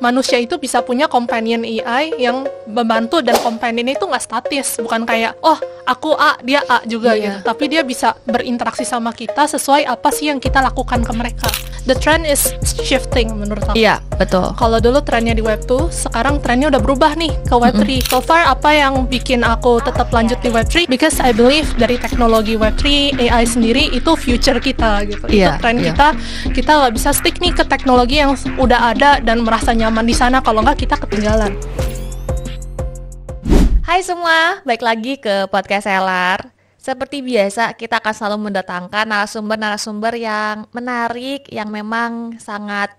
manusia itu bisa punya companion AI yang membantu, dan companion itu nggak statis, bukan kayak oh aku A dia A juga gitu, tapi dia bisa berinteraksi sama kita sesuai apa sih yang kita lakukan ke mereka. The trend is shifting menurut aku. Iya, betul. Kalau dulu trennya di Web 2, sekarang trennya udah berubah nih ke Web 3. So far apa yang bikin aku tetap lanjut di Web 3? Because I believe dari teknologi Web 3, AI sendiri itu future kita gitu. Itu tren kita. Kita nggak bisa stick nih ke teknologi yang udah ada dan merasa nyaman di sana, kalau nggak kita ketinggalan. Hai semua, balik lagi ke podcast Selar. Seperti biasa, kita akan selalu mendatangkan narasumber-narasumber yang menarik, yang memang sangat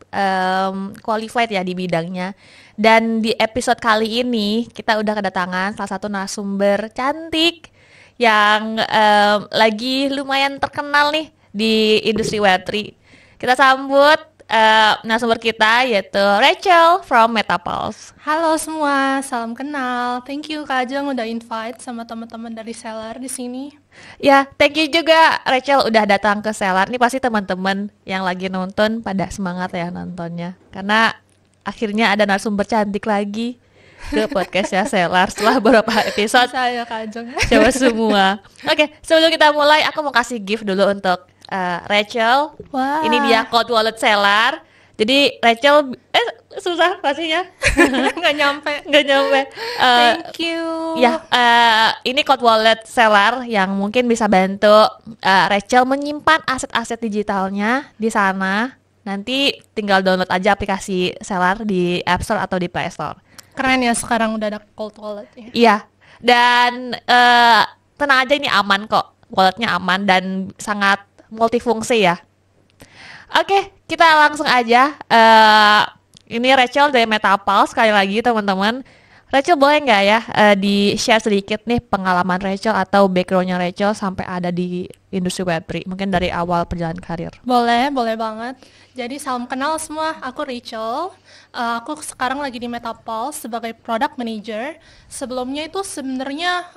qualified ya di bidangnya. Dan di episode kali ini, kita udah kedatangan salah satu narasumber cantik yang lagi lumayan terkenal nih di industri Web3. Kita sambut narasumber kita, yaitu Rachel from Metapulse. Halo semua, salam kenal. Thank you Kak Ajeng udah invite sama teman-teman dari Selar di sini. Ya, thank you juga Rachel udah datang ke Selar. Ini pasti teman-teman yang lagi nonton pada semangat ya nontonnya, karena akhirnya ada narasumber cantik lagi ke podcastnya Selar setelah beberapa episode. Saya Kak Ajeng. Coba semua. Oke, sebelum kita mulai, aku mau kasih gift dulu untuk Rachel. Wah. Ini dia Cold Wallet Selar. Jadi Rachel, susah pastinya. Nggak nyampe. Thank you. Ya, ini Cold Wallet Selar yang mungkin bisa bantu Rachel menyimpan aset-aset digitalnya di sana. Nanti tinggal download aja aplikasi Selar di App Store atau di Play Store. Keren ya, sekarang udah ada Cold Wallet ya. Iya, dan tenang aja, ini aman kok. Walletnya aman dan sangat multifungsi ya. Oke, kita langsung aja. Ini Rachel dari Metapulse sekali lagi teman-teman. Rachel boleh nggak ya di-share sedikit nih pengalaman Rachel atau backgroundnya Rachel sampai ada di industri Web3, mungkin dari awal perjalanan karir. Boleh banget. Jadi salam kenal semua, aku Rachel. Aku sekarang lagi di Metapulse sebagai product manager. Sebelumnya itu sebenarnya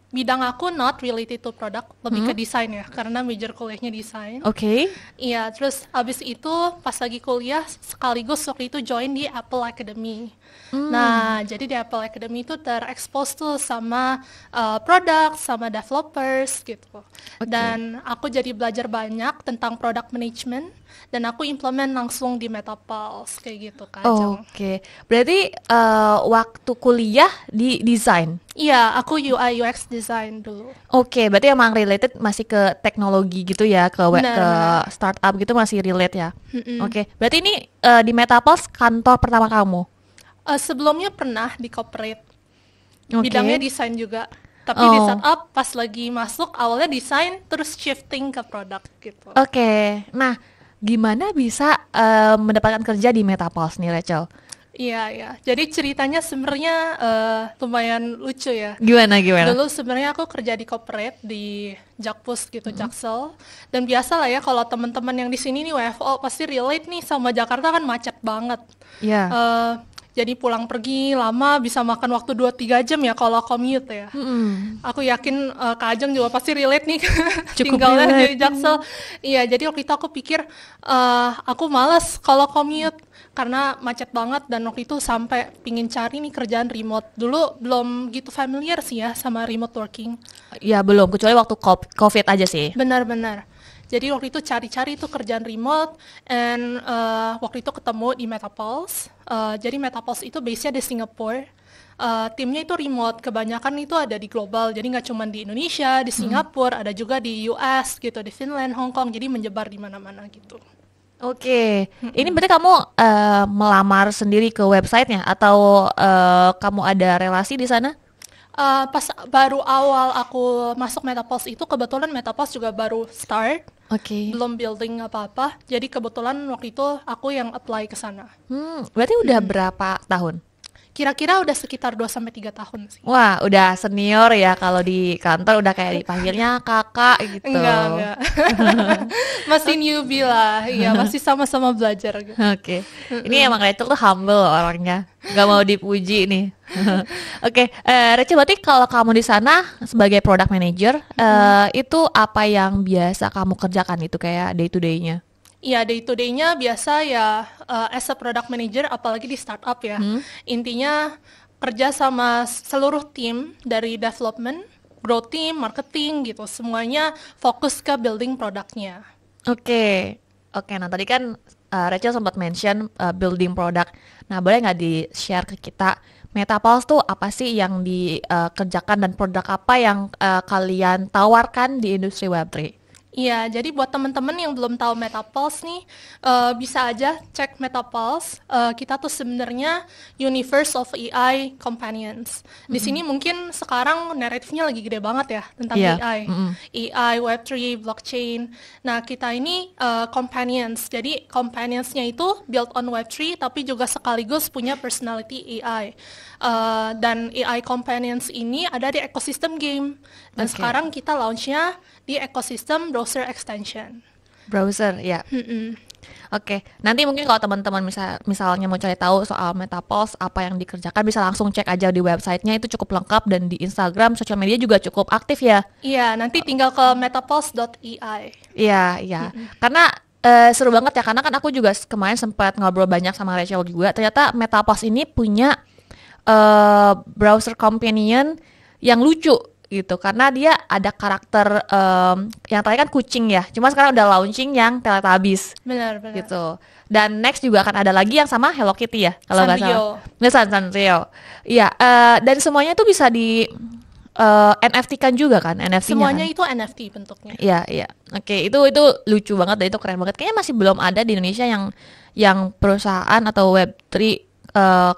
bidang aku not related to product, lebih ke desain ya, karena major kuliahnya desain. Oke. Iya, terus abis itu pas lagi kuliah sekaligus waktu itu join di Apple Academy. Nah, jadi di Apple Academy itu terekspos tuh sama produk, sama developers gitu. Dan aku jadi belajar banyak tentang product management, dan aku implement langsung di Metapulse kayak gitu kan. Oke. Berarti waktu kuliah di desain. Iya, aku UI UX design dulu. Oke, berarti emang related masih ke teknologi gitu ya, ke startup gitu masih relate ya. Oke, berarti ini di Metapulse kantor pertama kamu? Sebelumnya pernah di corporate, bidangnya desain juga. Tapi di startup pas lagi masuk awalnya desain, terus shifting ke produk gitu. Oke, nah gimana bisa mendapatkan kerja di Metapulse nih Rachel? Iya. Jadi ceritanya sebenarnya lumayan lucu ya. Gimana? Dulu sebenarnya aku kerja di corporate di Jakpus gitu, Jaksel. Dan biasa lah ya kalau teman-teman yang di sini nih WFO pasti relate nih sama Jakarta, kan macet banget. Iya. Jadi pulang pergi lama, bisa makan waktu 2-3 jam ya kalau commute ya. Aku yakin Kak Ajeng juga pasti relate nih. Tinggalnya di Jaksel. Iya, jadi waktu itu aku pikir aku malas kalau commute karena macet banget, dan waktu itu sampai pingin cari nih kerjaan remote. Dulu belum gitu familiar sih ya sama remote working. Ya belum, kecuali waktu COVID aja sih. Benar. Jadi waktu itu cari-cari tuh kerjaan remote, and waktu itu ketemu di Metapulse. Jadi Metapulse itu base-nya di Singapura. Timnya itu remote, kebanyakan itu ada di global. Jadi nggak cuma di Indonesia, di Singapura, ada juga di US gitu, di Finland, Hong Kong. Jadi menyebar di mana-mana gitu. Oke, ini berarti kamu melamar sendiri ke websitenya atau kamu ada relasi di sana? Pas baru awal aku masuk Metapulse itu, kebetulan Metapulse juga baru start. Oke. Belum building apa-apa, jadi kebetulan waktu itu aku yang apply ke sana. Berarti udah berapa tahun? Kira-kira udah sekitar 2-3 tahun sih. Wah, udah senior ya, kalau di kantor udah kayak dipanggilnya kakak gitu. Enggak. Masih newbie lah, iya, masih sama-sama belajar gitu. Oke. Ini emang Rachel tuh humble orangnya, nggak mau dipuji nih. Oke, Rachel, berarti kalau kamu di sana sebagai product manager, itu apa yang biasa kamu kerjakan itu kayak day to day-nya? Iya, day to day-nya biasa ya as a product manager, apalagi di startup ya. Intinya kerja sama seluruh tim dari development, growth team, marketing gitu. Semuanya fokus ke building produknya. Oke. Nah tadi kan Rachel sempat mention building product. Nah boleh nggak di-share ke kita MetaPulse tuh apa sih yang dikerjakan dan produk apa yang kalian tawarkan di industri Web3? Iya, jadi buat teman-teman yang belum tahu MetaPulse nih, bisa aja cek MetaPulse. Kita tuh sebenarnya universe of AI companions. Di sini mungkin sekarang naratifnya lagi gede banget ya tentang AI. AI, Web3, blockchain. Nah, kita ini companions. Jadi companionsnya itu built on Web3, tapi juga sekaligus punya personality AI. Dan AI companions ini ada di ekosistem game. Dan sekarang kita launchnya di ekosistem browser extension. Browser, ya. Oke, nanti mungkin kalau teman-teman misalnya mau cari tahu soal MetaPulse, apa yang dikerjakan, bisa langsung cek aja di websitenya, itu cukup lengkap, dan di Instagram, sosial media juga cukup aktif ya. Iya, nanti tinggal ke metapulse.ai. Iya. Karena seru banget ya, karena kan aku juga kemarin sempat ngobrol banyak sama Rachel juga, ternyata MetaPulse ini punya browser companion yang lucu gitu, karena dia ada karakter yang tadi kan kucing ya, cuma sekarang udah launching yang Teletubbies. Benar. Gitu. Dan next juga akan ada lagi yang sama Hello Kitty ya, kalau nggak salah. Sanrio. Iya, dan semuanya itu bisa di NFT-kan juga kan, NFT-nya semuanya kan? itu NFT bentuknya. Iya. Oke, itu lucu banget dan itu keren banget. Kayaknya masih belum ada di Indonesia yang perusahaan atau Web3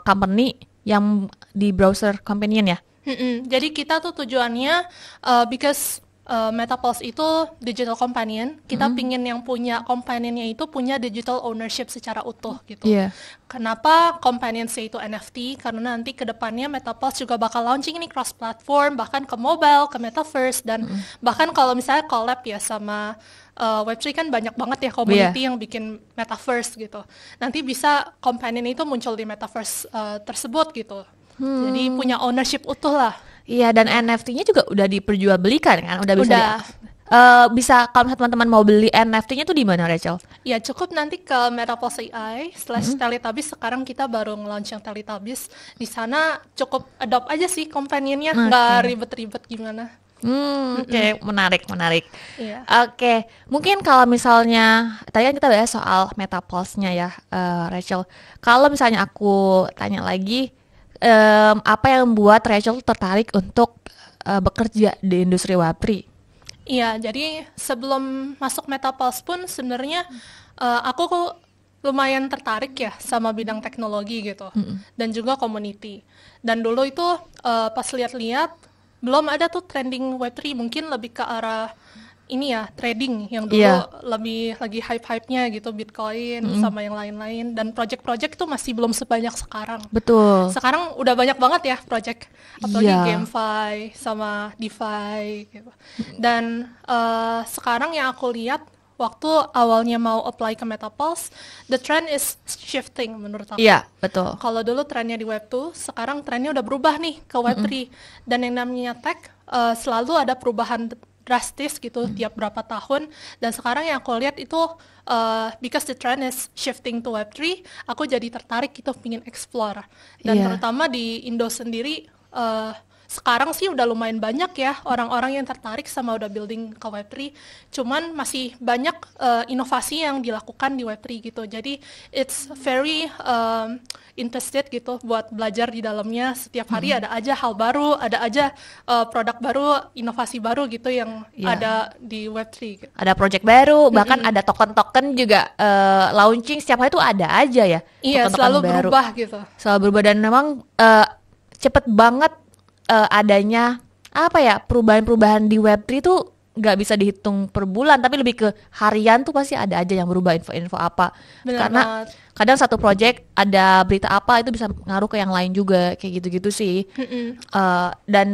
company yang di browser companion ya. Jadi kita tuh tujuannya because MetaPulse itu digital companion, kita pingin yang punya companionnya itu punya digital ownership secara utuh gitu. Kenapa companionsnya itu NFT? Karena nanti kedepannya MetaPulse juga bakal launching ini cross platform, bahkan ke mobile, ke metaverse, dan bahkan kalau misalnya collab ya sama Web3 kan banyak banget ya community yang bikin metaverse gitu. Nanti bisa companion itu muncul di metaverse tersebut gitu. Jadi punya ownership utuh lah. Iya, dan NFT-nya juga udah diperjualbelikan kan? Udah bisa kalau teman-teman mau beli NFT-nya tuh di mana, Rachel? Ya, cukup nanti ke MetaPulse AI /Teletubbies. Sekarang kita baru nge-launch yang Teletubbies. Di sana cukup adopt aja sih companionnya, nggak ribet-ribet gimana. Oke, menarik. Iya. Oke, mungkin kalau misalnya tadi kan kita bahas soal MetaPulse-nya ya, Rachel. Kalau misalnya aku tanya lagi, apa yang membuat Rachel tertarik untuk bekerja di industri Web3? Iya, jadi sebelum masuk MetaPulse pun sebenarnya aku lumayan tertarik ya sama bidang teknologi gitu, dan juga community. Dan dulu itu pas lihat-lihat belum ada tuh trending Web3, mungkin lebih ke arah ini ya, trading yang dulu lebih lagi hype-hypenya gitu, Bitcoin sama yang lain-lain, dan project-project itu masih belum sebanyak sekarang. Betul. Sekarang udah banyak banget ya project, apalagi GameFi sama DeFi gitu. Dan sekarang yang aku lihat waktu awalnya mau apply ke MetaPulse, the trend is shifting menurut aku. Iya, betul. Kalau dulu trennya di Web2, sekarang trennya udah berubah nih ke Web3. Dan yang namanya tech selalu ada perubahan drastis gitu tiap berapa tahun, dan sekarang yang aku lihat itu because the trend is shifting to Web3, aku jadi tertarik gitu, pengen explore. Dan terutama di Indo sendiri sekarang sih udah lumayan banyak ya orang-orang yang tertarik sama udah building ke Web3, cuman masih banyak inovasi yang dilakukan di Web3 gitu. Jadi it's very interested gitu buat belajar di dalamnya. Setiap hari ada aja hal baru, ada aja produk baru, inovasi baru gitu yang ada di Web3 gitu. Ada project baru, bahkan ada token-token juga launching setiap hari tuh ada aja ya. Iya, selalu baru berubah gitu. Selalu berubah, dan memang cepet banget adanya perubahan-perubahan di Web3 tuh nggak bisa dihitung per bulan, tapi lebih ke harian tuh pasti ada aja yang berubah, info-info apa. Benar karena banget. Kadang satu project ada berita apa itu bisa ngaruh ke yang lain juga, kayak gitu-gitu sih. Dan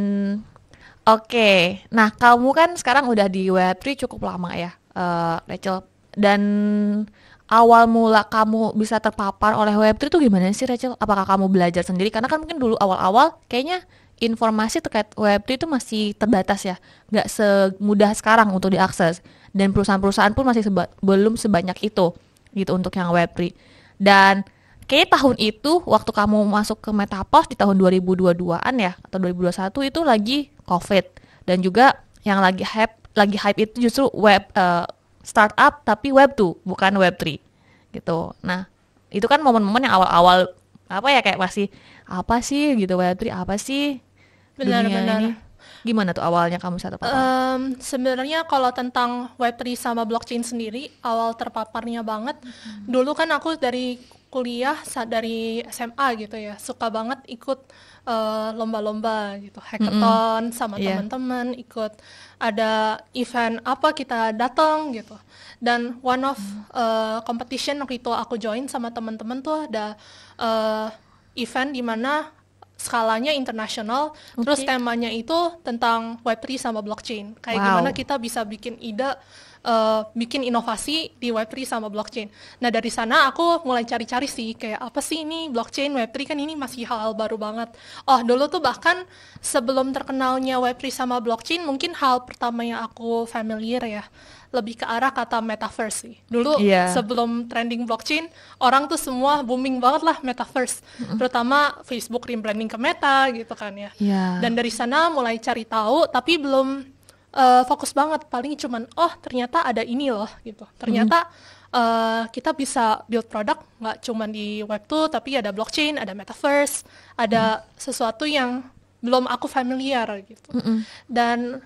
oke. Nah, kamu kan sekarang udah di Web3 cukup lama ya, Rachel, dan awal mula kamu bisa terpapar oleh Web3 tuh gimana sih, Rachel? Apakah kamu belajar sendiri? Karena kan mungkin dulu awal-awal kayaknya informasi terkait Web3 itu masih terbatas ya, nggak semudah sekarang untuk diakses, dan perusahaan-perusahaan pun masih belum sebanyak itu. gitu untuk yang Web3. Dan kayaknya tahun itu waktu kamu masuk ke Metaverse di tahun 2022-an ya atau 2021 itu lagi COVID, dan juga yang lagi hype itu justru startup tapi Web2 bukan Web3 gitu. Nah, itu kan momen-momen yang awal-awal apa ya, kayak masih apa sih gitu, Web3 apa sih dunia ini. Gimana tuh awalnya kamu bisa terpapar? Sebenarnya kalau tentang Web3 sama blockchain sendiri, awal terpaparnya banget, dulu kan aku dari kuliah, dari SMA gitu ya, suka banget ikut lomba-lomba gitu, hackathon sama teman-teman, ikut ada event apa kita datang gitu. Dan one of competition waktu itu aku join sama teman-teman tuh ada event di mana skalanya internasional, terus temanya itu tentang Web3 sama blockchain. Kayak gimana kita bisa bikin ide, bikin inovasi di Web3 sama blockchain. Nah, dari sana aku mulai cari-cari sih, kayak apa sih ini blockchain, Web3 kan ini masih hal baru banget. Oh, dulu tuh bahkan sebelum terkenalnya Web3 sama blockchain, mungkin hal pertama yang aku familiar ya, lebih ke arah kata metaverse sih. Dulu sebelum trending blockchain, orang tuh semua booming banget lah metaverse. Terutama Facebook rebranding ke Meta gitu kan ya. Dan dari sana mulai cari tahu, tapi belum fokus banget. Paling cuman, oh ternyata ada ini loh gitu. Ternyata kita bisa build produk nggak cuman di Web2, tapi ada blockchain, ada metaverse, ada sesuatu yang belum aku familiar gitu. Dan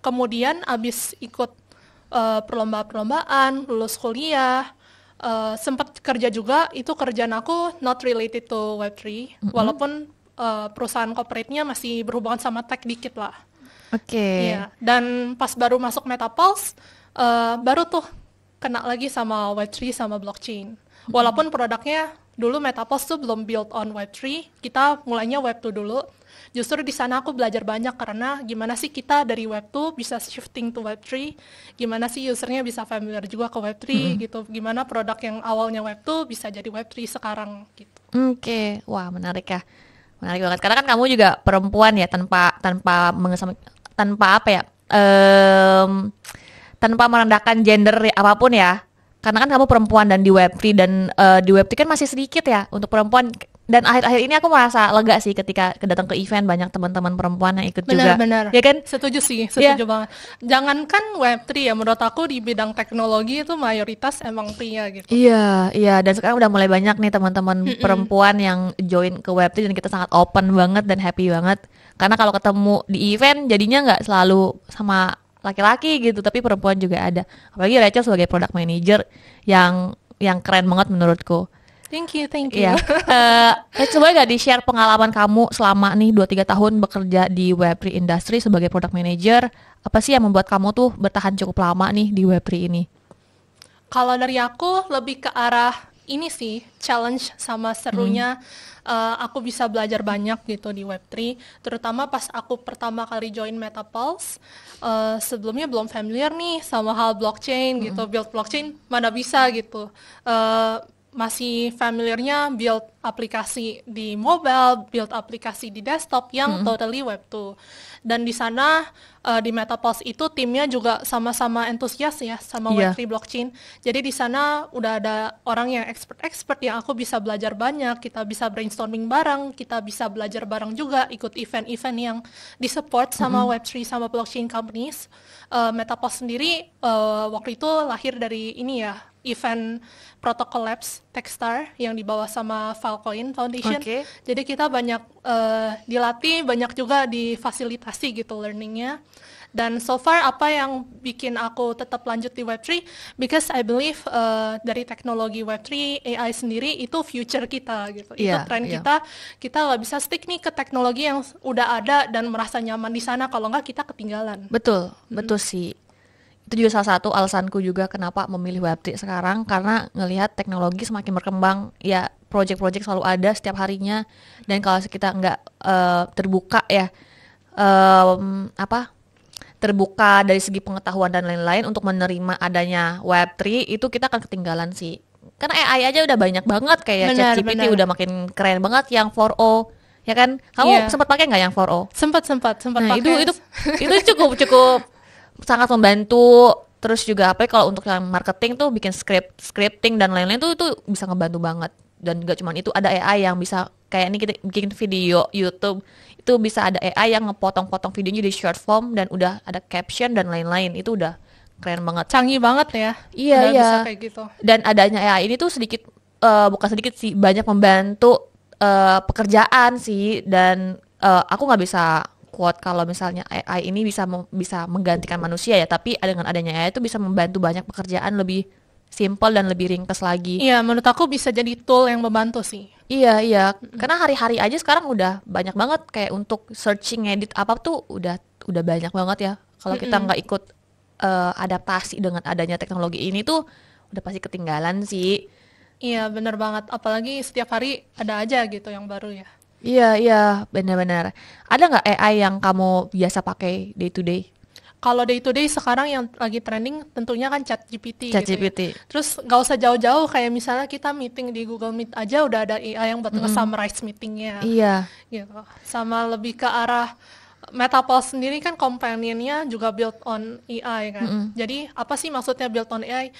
kemudian abis ikut perlombaan, lulus kuliah, sempat kerja juga. Itu kerjaan aku not related to Web3, walaupun perusahaan corporate-nya masih berhubungan sama tech dikit lah. Iya. Dan pas baru masuk Metapulse, baru tuh kena lagi sama Web3 sama blockchain. Walaupun produknya dulu Metapulse tuh belum build on Web3, kita mulainya Web2 dulu. Justru di sana aku belajar banyak, karena gimana sih kita dari Web2 bisa shifting to Web3, gimana sih usernya bisa familiar juga ke Web3 gitu, gimana produk yang awalnya Web2 bisa jadi Web3 sekarang gitu. Wah menarik ya, menarik banget. Karena kan kamu juga perempuan ya, tanpa apa ya, tanpa merendahkan gender apapun ya. Karena kan kamu perempuan dan di Web3, dan di Web3 kan masih sedikit ya untuk perempuan. Dan akhir-akhir ini aku merasa lega sih ketika datang ke event, banyak teman-teman perempuan yang ikut juga. Benar. Ya kan? Setuju banget. Jangankan Web3 ya, menurut aku di bidang teknologi itu mayoritas emang pria gitu. Iya. Dan sekarang udah mulai banyak nih teman-teman perempuan yang join ke Web3, dan kita sangat open banget dan happy banget. Karena kalau ketemu di event jadinya nggak selalu sama laki-laki gitu, tapi perempuan juga ada. Apalagi Rachel sebagai product manager yang keren banget menurutku. Thank you. Yeah. Coba gak di-share pengalaman kamu selama nih 2-3 tahun bekerja di Web3 industry sebagai product manager. Apa sih yang membuat kamu tuh bertahan cukup lama nih di Web3 ini? Kalau dari aku lebih ke arah ini sih, challenge sama serunya. Aku bisa belajar banyak gitu di Web3, terutama pas aku pertama kali join Metapulse. Sebelumnya belum familiar nih sama hal blockchain gitu, build blockchain mana bisa gitu. Masih familiarnya build aplikasi di mobile, build aplikasi di desktop yang totally Web2. Dan di sana di Metapulse itu timnya juga sama-sama antusias ya sama Web3 blockchain. Jadi di sana udah ada orang yang expert yang aku bisa belajar banyak, kita bisa brainstorming bareng, kita bisa belajar bareng juga, ikut event-event yang disupport sama Web3 sama blockchain companies. Metapulse sendiri waktu itu lahir dari ini ya, event Protocol Labs Techstar yang dibawa sama Filecoin Foundation. Jadi kita banyak dilatih, banyak juga difasilitasi gitu learningnya. Dan so far apa yang bikin aku tetap lanjut di Web3, because I believe dari teknologi Web3, AI sendiri itu future kita gitu. Itu tren kita nggak bisa stick nih ke teknologi yang udah ada dan merasa nyaman di sana, kalau nggak kita ketinggalan. Betul sih. Itu juga salah satu alasanku juga kenapa memilih Web3 sekarang, karena ngelihat teknologi semakin berkembang, ya project-project selalu ada setiap harinya, dan kalau kita nggak terbuka ya, terbuka dari segi pengetahuan dan lain-lain untuk menerima adanya Web3, itu kita akan ketinggalan sih. Karena AI aja udah banyak banget, kayak ChatGPT udah makin keren banget yang 4o, ya kan? Kamu sempat pakai nggak yang 4o? Sempat Nah, pakai. itu cukup sangat membantu Terus juga apa kalau untuk yang marketing tuh bikin scripting dan lain-lain tuh itu bisa ngebantu banget. Dan gak cuma itu, ada AI yang bisa kayak ini kita bikin video YouTube itu bisa ada AI yang ngepotong-potong videonya di short form dan udah ada caption dan lain-lain. Itu udah keren banget. Canggih banget ya. Iya, udah iya. bisa kayak gitu. Dan adanya AI ini tuh sedikit bukan sedikit sih, banyak membantu pekerjaan sih. Dan aku nggak bisa quote kalau misalnya AI ini bisa menggantikan manusia ya, tapi dengan adanya AI itu bisa membantu banyak pekerjaan lebih simple dan lebih ringkas lagi. Iya, menurut aku bisa jadi tool yang membantu sih. Iya, iya. Karena hari-hari aja sekarang udah banyak banget kayak untuk searching, edit apa tuh udah banyak banget ya. Kalau kita nggak ikut adaptasi dengan adanya teknologi ini tuh udah pasti ketinggalan sih. Iya, bener banget. Apalagi setiap hari ada aja gitu yang baru ya. Iya, iya, benar-benar. Ada nggak AI yang kamu biasa pakai day to day? Kalau day to day sekarang yang lagi trending tentunya kan ChatGPT gitu ya. ChatGPT. Terus nggak usah jauh-jauh, kayak misalnya kita meeting di Google Meet aja udah ada AI yang buat nge-summarize meetingnya. Iya. Gitu. Sama lebih ke arah Metapulse sendiri kan companionnya juga built on AI kan. Jadi apa sih maksudnya built on AI?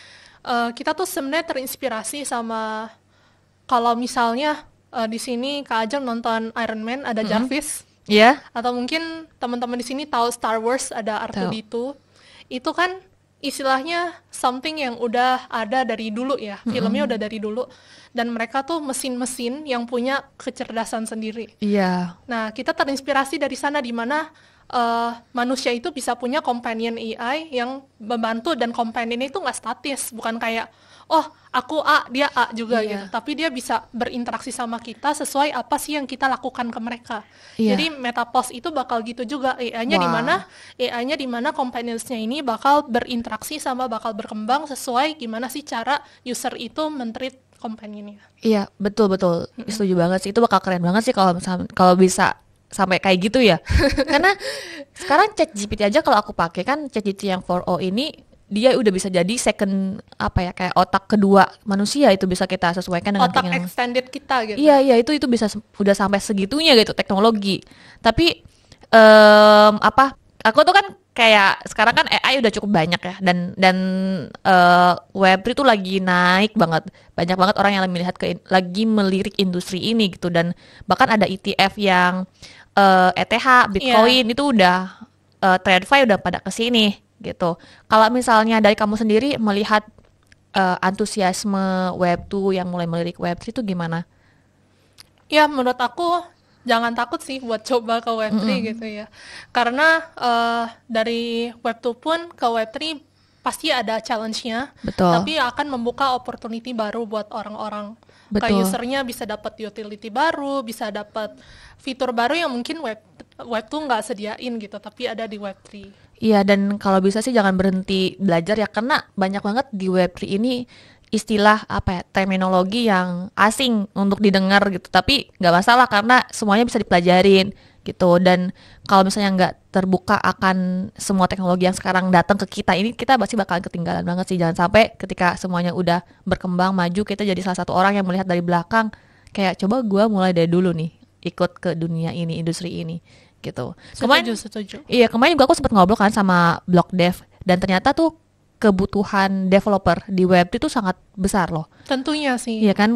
Kita tuh sebenarnya terinspirasi sama, kalau misalnya di sini Kak Ajeng nonton Iron Man ada Jarvis. Iya. Atau mungkin teman-teman di sini tahu Star Wars ada R2D2. Itu kan istilahnya something yang udah ada dari dulu ya. Filmnya udah dari dulu. Dan mereka tuh mesin-mesin yang punya kecerdasan sendiri. Iya. Nah, kita terinspirasi dari sana, di mana manusia itu bisa punya companion AI yang membantu, dan companion itu nggak statis, bukan kayak oh aku A dia A juga gitu, tapi dia bisa berinteraksi sama kita sesuai apa sih yang kita lakukan ke mereka. Jadi Metapulse itu bakal gitu juga, AI-nya di mana companions-nya ini bakal berinteraksi sama, bakal berkembang sesuai gimana sih cara user itu men-treat companion-nya. Iya, betul. Setuju banget sih. Itu bakal keren banget sih kalau bisa sampai kayak gitu ya. Karena sekarang ChatGPT aja kalau aku pakai kan, ChatGPT yang 4o ini dia udah bisa jadi second kayak otak kedua manusia, itu bisa kita sesuaikan dengan otak extended kita gitu. Iya, itu bisa udah sampai segitunya gitu teknologi. Tapi aku tuh kan kayak sekarang kan AI udah cukup banyak ya, dan Web3 tuh lagi naik banget. Banyak banget orang yang lagi melirik industri ini gitu, dan bahkan ada ETF yang ETH, Bitcoin itu udah TradFi udah pada kesini gitu. Kalau misalnya dari kamu sendiri melihat antusiasme Web2 yang mulai melirik Web3 itu gimana? Ya, menurut aku jangan takut sih buat coba ke Web3 gitu ya. Karena dari Web2 pun ke Web3 pasti ada challenge-nya. Betul. Tapi akan membuka opportunity baru buat orang-orang. Betul. Kayak usernya bisa dapat utility baru, bisa dapat fitur baru yang mungkin Web2 nggak sediain gitu, tapi ada di Web3. Iya, dan kalau bisa sih jangan berhenti belajar ya, karena banyak banget di Web3 ini istilah terminologi yang asing untuk didengar gitu, tapi nggak masalah karena semuanya bisa dipelajarin gitu. Dan kalau misalnya nggak terbuka akan semua teknologi yang sekarang datang ke kita ini, kita pasti bakalan ketinggalan banget sih. Jangan sampai ketika semuanya udah berkembang maju, kita jadi salah satu orang yang melihat dari belakang kayak coba gue mulai dari dulu nih ikut ke dunia ini, industri ini gitu. Setuju. Iya, kemarin juga aku sempat ngobrol kan sama Blockdev, dan ternyata tuh kebutuhan developer di Web3 itu sangat besar loh. Tentunya sih. Iya kan?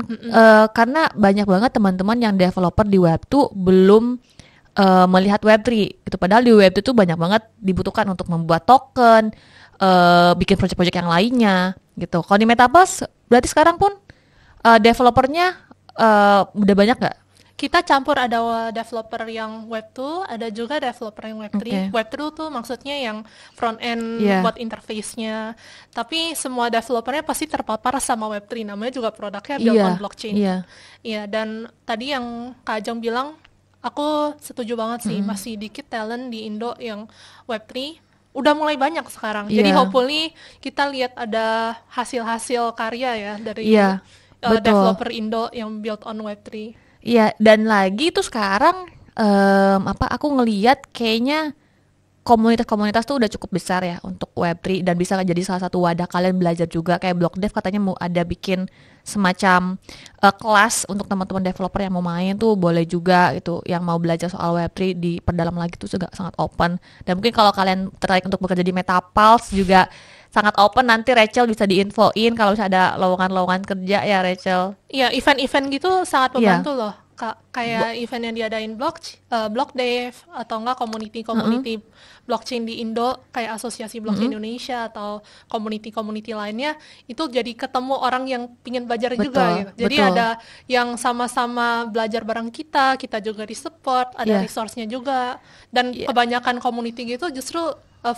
Karena banyak banget teman-teman yang developer di Web2 belum melihat Web3 gitu. Padahal di Web3 itu banyak banget dibutuhkan untuk membuat token, bikin proyek-proyek yang lainnya gitu. Kalau di Metapulse berarti sekarang pun developernya udah banyak nggak? Kita campur, ada developer yang Web2, ada juga developer yang Web3. Okay. Web2 tuh maksudnya yang front end buat interface-nya. Tapi semua developernya pasti terpapar sama Web3. Namanya juga produknya built on blockchain. Iya, dan tadi yang Kak Ajeng bilang, aku setuju banget sih. Masih dikit talent di Indo yang Web3. Udah mulai banyak sekarang. Jadi hopefully kita lihat ada hasil-hasil karya ya dari developer Indo yang built on Web3. Iya, dan lagi tuh sekarang aku ngelihat kayaknya komunitas-komunitas tuh udah cukup besar ya untuk Web3, dan bisa jadi salah satu wadah kalian belajar juga. Kayak Blockdev katanya mau ada bikin semacam kelas untuk teman-teman developer yang mau main tuh, boleh juga gitu, yang mau belajar soal Web3 diperdalam lagi tuh juga sangat open. Dan mungkin kalau kalian tertarik untuk bekerja di Metapulse juga sangat open, nanti Rachel bisa diinfoin kalau misalnya ada lowongan-lowongan kerja ya Rachel. Iya, event-event gitu sangat Iya. membantu loh. Kayak event yang diadain Blockdev atau enggak community blockchain di Indo kayak Asosiasi Blockchain Indonesia atau community lainnya, itu jadi ketemu orang yang pingin belajar juga gitu. Jadi betul. ada yang sama-sama belajar bareng kita juga di-support, ada resource-nya juga. Dan kebanyakan community gitu justru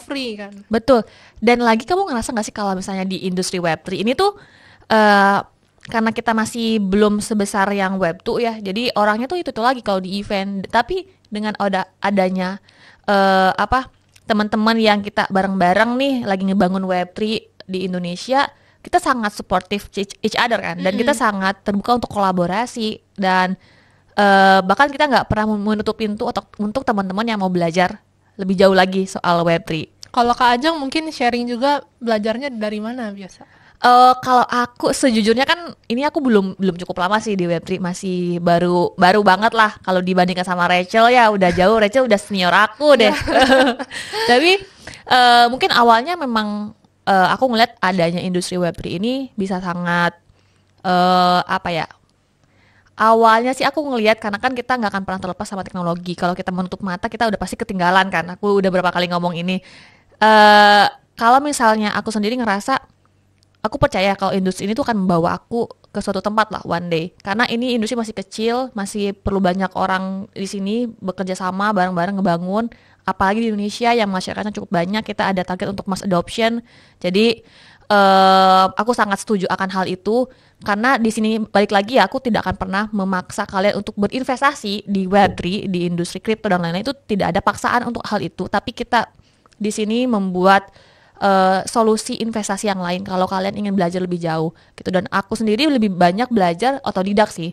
free kan. Betul. Dan lagi kamu ngerasa nggak sih kalau misalnya di industri Web3 ini tuh karena kita masih belum sebesar yang Web2 ya, jadi orangnya tuh itu lagi kalau di event. Tapi dengan adanya teman-teman yang kita bareng-bareng nih lagi ngebangun Web3 di Indonesia, kita sangat supportive each other kan, dan kita sangat terbuka untuk kolaborasi, dan bahkan kita nggak pernah menutup pintu untuk teman-teman yang mau belajar lebih jauh lagi soal Web3. Kalau Kak Ajeng mungkin sharing juga belajarnya dari mana biasa? Kalau aku sejujurnya kan ini aku belum cukup lama sih di Web3, masih baru banget lah kalau dibandingkan sama Rachel ya, udah jauh. Rachel udah senior aku deh. Tapi mungkin awalnya memang aku ngeliat adanya industri Web3 ini bisa sangat awalnya sih aku ngelihat, karena kan kita nggak akan pernah terlepas sama teknologi. Kalau kita menutup mata, kita udah pasti ketinggalan kan. Aku udah berapa kali ngomong ini. Kalau misalnya aku sendiri ngerasa, aku percaya kalau industri ini tuh akan membawa aku ke suatu tempat lah one day. Karena ini industri masih kecil, masih perlu banyak orang di sini bekerja sama bareng-bareng ngebangun. Apalagi di Indonesia yang masyarakatnya cukup banyak, kita ada target untuk mass adoption. Jadi aku sangat setuju akan hal itu. Karena di sini balik lagi ya, aku tidak akan pernah memaksa kalian untuk berinvestasi di Web3, di industri kripto dan lain-lain. Itu tidak ada paksaan untuk hal itu. Tapi kita di sini membuat solusi investasi yang lain kalau kalian ingin belajar lebih jauh gitu. Dan aku sendiri lebih banyak belajar otodidak sih,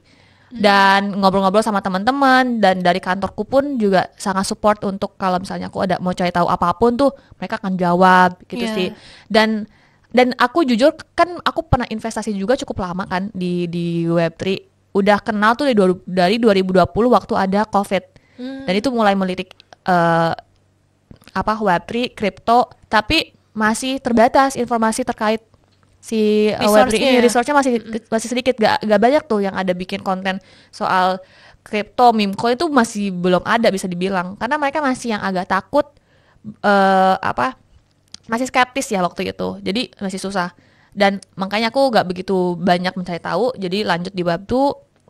dan ngobrol-ngobrol sama teman-teman, dan dari kantorku pun juga sangat support untuk kalau misalnya aku ada mau cari tahu apapun tuh mereka akan jawab gitu sih. Dan aku jujur kan aku pernah investasi juga cukup lama kan di Web3, udah kenal tuh dari 2020 waktu ada COVID. Dan itu mulai melirik Web3, kripto, tapi masih terbatas informasi terkait si Web3 ini. Resource-nya masih sedikit, gak banyak tuh yang ada bikin konten soal kripto, meme coin itu masih belum ada bisa dibilang, karena mereka masih yang agak takut, masih skeptis ya waktu itu, jadi masih susah. Dan makanya aku gak begitu banyak mencari tahu, jadi lanjut di Web2.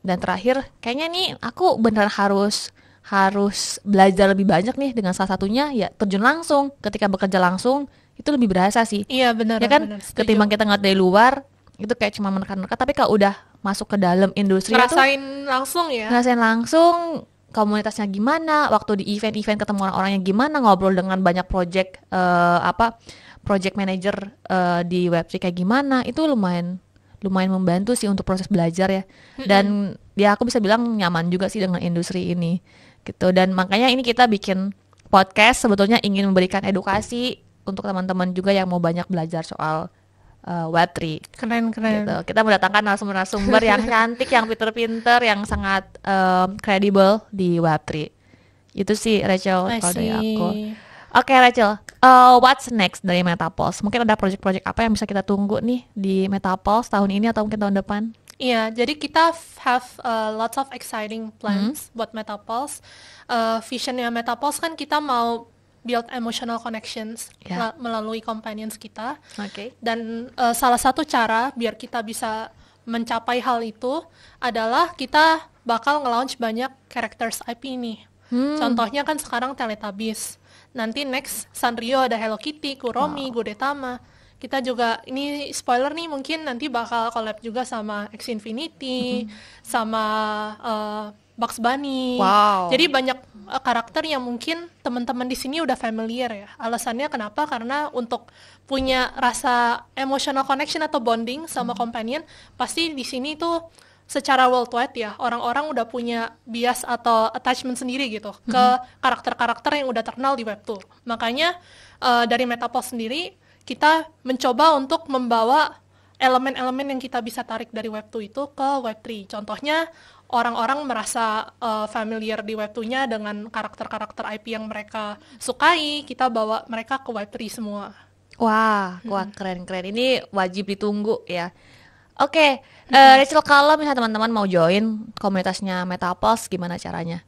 Dan terakhir kayaknya nih aku beneran harus belajar lebih banyak nih, dengan salah satunya ya terjun langsung. Ketika bekerja langsung itu lebih berasa sih. Iya benar. Ya kan, ketimbang kita ngeliat dari luar itu kayak cuma menekan-menekan, tapi kalau udah masuk ke dalam industri ngerasain langsung komunitasnya gimana, waktu di event-event ketemu orang-orangnya gimana, ngobrol dengan banyak project manager di Web3 kayak gimana, itu lumayan membantu sih untuk proses belajar ya. Dan ya aku bisa bilang nyaman juga sih dengan industri ini gitu. Dan makanya ini kita bikin podcast sebetulnya ingin memberikan edukasi untuk teman-teman juga yang mau banyak belajar soal Web3. Keren. Gitu. Kita mendatangkan narasumber yang cantik, yang pinter-pinter, yang sangat kredibel di Web3. Itu sih Rachel kalau dari aku. Oke, Rachel, what's next dari Metapulse? Mungkin ada project-project apa yang bisa kita tunggu nih di Metapulse tahun ini atau mungkin tahun depan? Iya, jadi kita have lots of exciting plans buat Metapulse. Visionnya Metapulse kan kita mau build emotional connections melalui companions kita. Dan salah satu cara biar kita bisa mencapai hal itu adalah kita bakal nge-launch banyak characters IP nih. Contohnya kan sekarang Teletubbies. Nanti next Sanrio ada Hello Kitty, Kuromi, Gudetama. Kita juga, ini spoiler nih, mungkin nanti bakal collab juga sama X Infinity, sama Bugs Bunny. Jadi banyak karakter yang mungkin teman-teman di sini udah familiar ya. Alasannya kenapa? Karena untuk punya rasa emotional connection atau bonding sama companion, pasti di sini tuh secara worldwide ya, orang-orang udah punya bias atau attachment sendiri gitu ke karakter-karakter yang udah terkenal di Web2. Makanya dari Metapulse sendiri kita mencoba untuk membawa elemen-elemen yang kita bisa tarik dari Web2 itu ke Web3. Contohnya orang-orang merasa familiar di Web2-nya dengan karakter-karakter IP yang mereka sukai, kita bawa mereka ke Web3 semua. Wah, keren-keren. Ini wajib ditunggu ya. Oke, Rachel, kalau misalnya teman-teman mau join komunitasnya Metapulse, gimana caranya?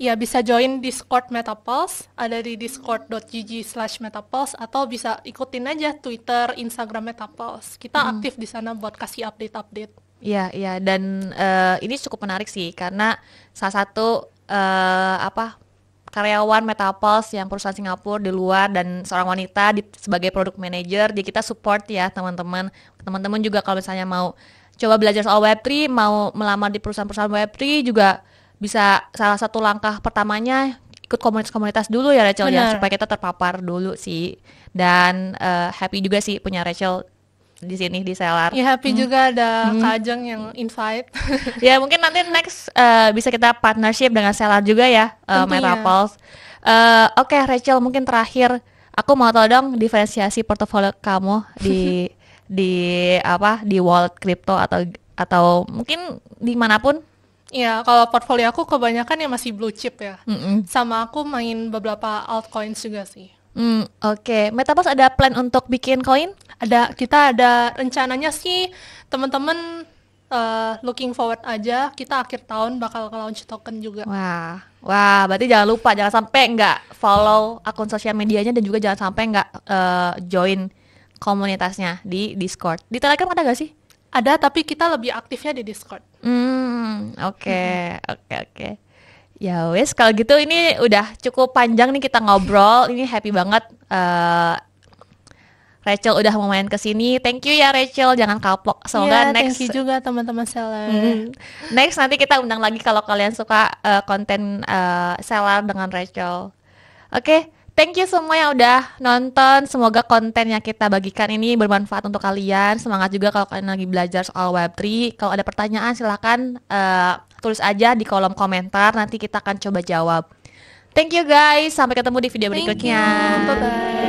Ya, bisa join Discord Metapulse, ada di discord.gg/Metapulse, atau bisa ikutin aja Twitter, Instagram Metapulse. Kita aktif di sana buat kasih update-update. Iya, dan ini cukup menarik sih, karena salah satu karyawan Metapulse yang perusahaan Singapura di luar dan seorang wanita sebagai product manager, jadi kita support ya teman-teman. Teman-teman juga kalau misalnya mau coba belajar soal Web3, mau melamar di perusahaan-perusahaan Web3 juga bisa, salah satu langkah pertamanya ikut komunitas-komunitas dulu ya Rachel. Ya, supaya kita terpapar dulu sih. Dan happy juga sih punya Rachel di sini di Selar. Ya, happy juga ada Kak Ajeng yang invite. Ya, mungkin nanti next bisa kita partnership dengan Selar juga ya, Metapulse. Oke, Rachel, mungkin terakhir aku mau tahu dong diferensiasi portofolio kamu di wallet crypto atau mungkin dimanapun. Ya, kalau portfolio aku kebanyakan ya masih blue chip ya. Sama aku main beberapa altcoins juga sih. Oke. Metapulse ada plan untuk bikin koin? Kita ada rencananya sih, teman-teman looking forward aja. Kita akhir tahun bakal launch token juga. Wah, berarti jangan lupa, jangan sampai nggak follow akun sosial medianya dan juga jangan sampai nggak join komunitasnya di Discord. Di Telegram ada nggak sih? Ada, tapi kita lebih aktifnya di Discord. Oke. Ya wes, kalau gitu ini udah cukup panjang nih kita ngobrol. Ini happy banget Rachel udah mau main ke sini. Thank you ya Rachel, jangan kapok. Semoga next. Thank you juga teman-teman seller. Next nanti kita undang lagi kalau kalian suka konten seller dengan Rachel. Oke. Thank you semua yang udah nonton. Semoga konten yang kita bagikan ini bermanfaat untuk kalian. Semangat juga kalau kalian lagi belajar soal Web3. Kalau ada pertanyaan silahkan tulis aja di kolom komentar. Nanti kita akan coba jawab. Thank you guys. Sampai ketemu di video berikutnya. Bye-bye.